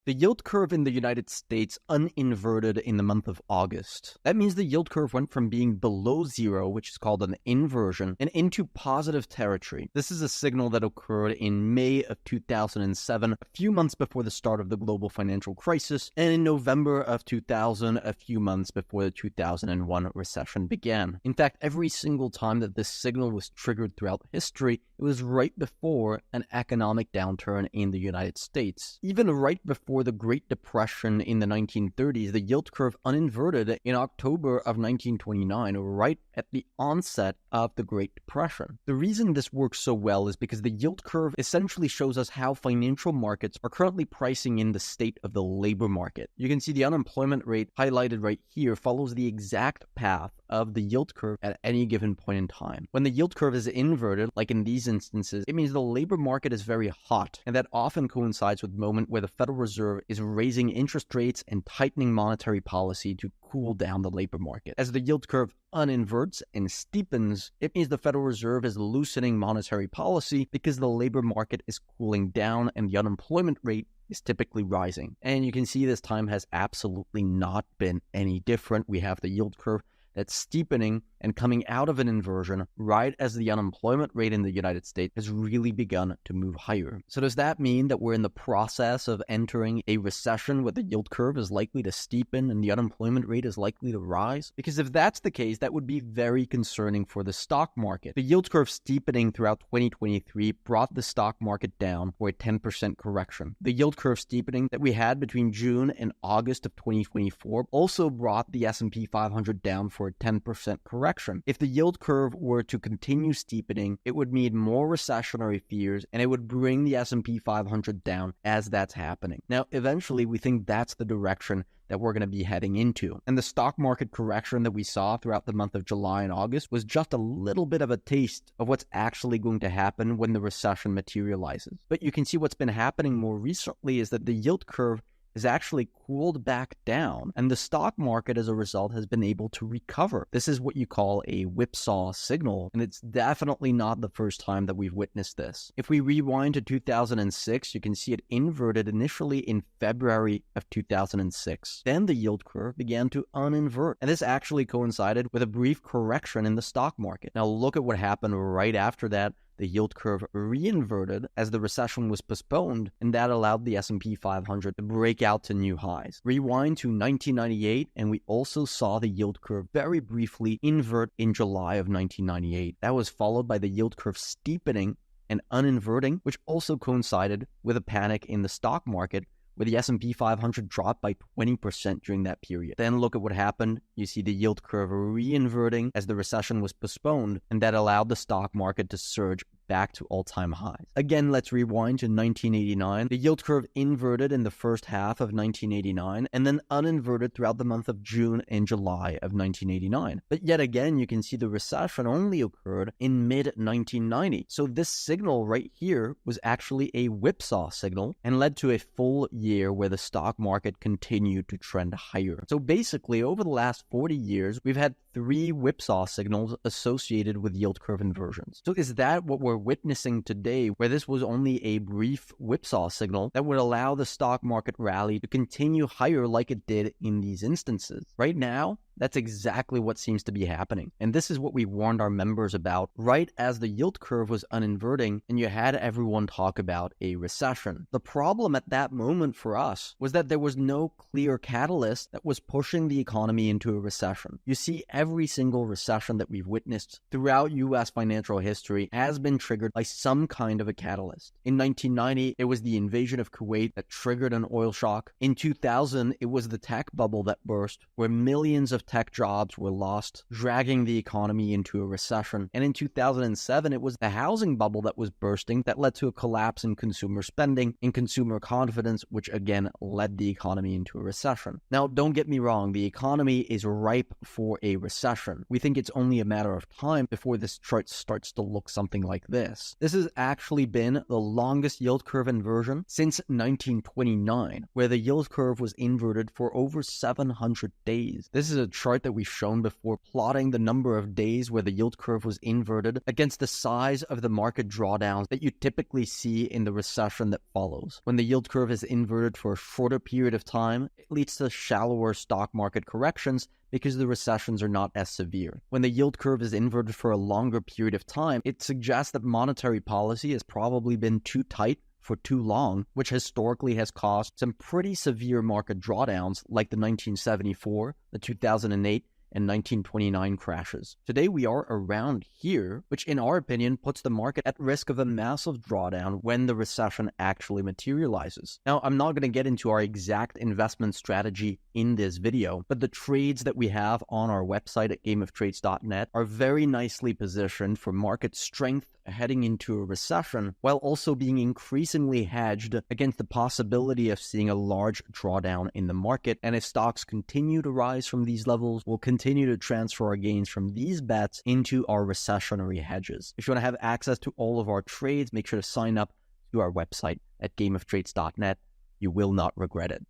The yield curve in the United States uninverted in the month of August. That means the yield curve went from being below zero, which is called an inversion, and into positive territory. This is a signal that occurred in May of 2007, a few months before the start of the global financial crisis, and in November of 2000, a few months before the 2001 recession began. In fact, every single time that this signal was triggered throughout history, it was right before an economic downturn in the United States. Even right before the Great Depression in the 1930s, the yield curve uninverted in October of 1929, right at the onset of the Great Depression. The reason this works so well is because the yield curve essentially shows us how financial markets are currently pricing in the state of the labor market. You can see the unemployment rate highlighted right here follows the exact path of the yield curve at any given point in time. When the yield curve is inverted, like in these instances, it means the labor market is very hot, and that often coincides with the moment where the Federal Reserve is raising interest rates and tightening monetary policy to cool down the labor market. As the yield curve uninverts and steepens, it means the Federal Reserve is loosening monetary policy because the labor market is cooling down and the unemployment rate is typically rising. And you can see this time has absolutely not been any different. We have the yield curve that's steepening and coming out of an inversion right as the unemployment rate in the United States has really begun to move higher. So does that mean that we're in the process of entering a recession where the yield curve is likely to steepen and the unemployment rate is likely to rise? Because if that's the case, that would be very concerning for the stock market. The yield curve steepening throughout 2023 brought the stock market down for a 10% correction. The yield curve steepening that we had between June and August of 2024 also brought the S&P 500 down for a 10% correction. If the yield curve were to continue steepening, it would mean more recessionary fears and it would bring the S&P 500 down as that's happening. Now, eventually, we think that's the direction that we're going to be heading into. And the stock market correction that we saw throughout the month of July and August was just a little bit of a taste of what's actually going to happen when the recession materializes. But you can see what's been happening more recently is that the yield curve is actually cooled back down, and the stock market as a result has been able to recover. This is what you call a whipsaw signal, and it's definitely not the first time that we've witnessed this. If we rewind to 2006, you can see it inverted initially in February of 2006. Then the yield curve began to uninvert, and this actually coincided with a brief correction in the stock market. Now look at what happened right after that. The yield curve reinverted as the recession was postponed, and that allowed the S&P 500 to break out to new highs. Rewind to 1998, and we also saw the yield curve very briefly invert in July of 1998. That was followed by the yield curve steepening and uninverting, which also coincided with a panic in the stock market, where the S&P 500 dropped by 20% during that period. Then look at what happened. You see the yield curve reinverting as the recession was postponed, and that allowed the stock market to surge back to all-time highs. Again, let's rewind to 1989. The yield curve inverted in the first half of 1989 and then uninverted throughout the month of June and July of 1989. But yet again, you can see the recession only occurred in mid-1990. So this signal right here was actually a whipsaw signal and led to a full year where the stock market continued to trend higher. So basically, over the last 40 years, we've had 3 whipsaw signals associated with yield curve inversions. So is that what we're witnessing today, where this was only a brief whipsaw signal that would allow the stock market rally to continue higher like it did in these instances? Right now, that's exactly what seems to be happening. And this is what we warned our members about right as the yield curve was uninverting and you had everyone talk about a recession. The problem at that moment for us was that there was no clear catalyst that was pushing the economy into a recession. You see, every single recession that we've witnessed throughout U.S. financial history has been triggered by some kind of a catalyst. In 1990, it was the invasion of Kuwait that triggered an oil shock. In 2000, it was the tech bubble that burst, where millions of tech jobs were lost, dragging the economy into a recession. And in 2007, it was the housing bubble that was bursting that led to a collapse in consumer spending, in consumer confidence, which again led the economy into a recession. Now, don't get me wrong, the economy is ripe for a recession. We think it's only a matter of time before this chart starts to look something like this. This has actually been the longest yield curve inversion since 1929, where the yield curve was inverted for over 700 days. This is a chart that we've shown before, plotting the number of days where the yield curve was inverted against the size of the market drawdowns that you typically see in the recession that follows. When the yield curve is inverted for a shorter period of time, it leads to shallower stock market corrections because the recessions are not as severe. When the yield curve is inverted for a longer period of time, it suggests that monetary policy has probably been too tight for too long, which historically has caused some pretty severe market drawdowns like the 1974, the 2008, and 1929 crashes. Today we are around here, which in our opinion puts the market at risk of a massive drawdown when the recession actually materializes. Now, I'm not going to get into our exact investment strategy in this video, but the trades that we have on our website at gameoftrades.net are very nicely positioned for market strength heading into a recession, while also being increasingly hedged against the possibility of seeing a large drawdown in the market. And if stocks continue to rise from these levels, we'll continue to transfer our gains from these bets into our recessionary hedges. If you want to have access to all of our trades, make sure to sign up to our website at gameoftrades.net. You will not regret it.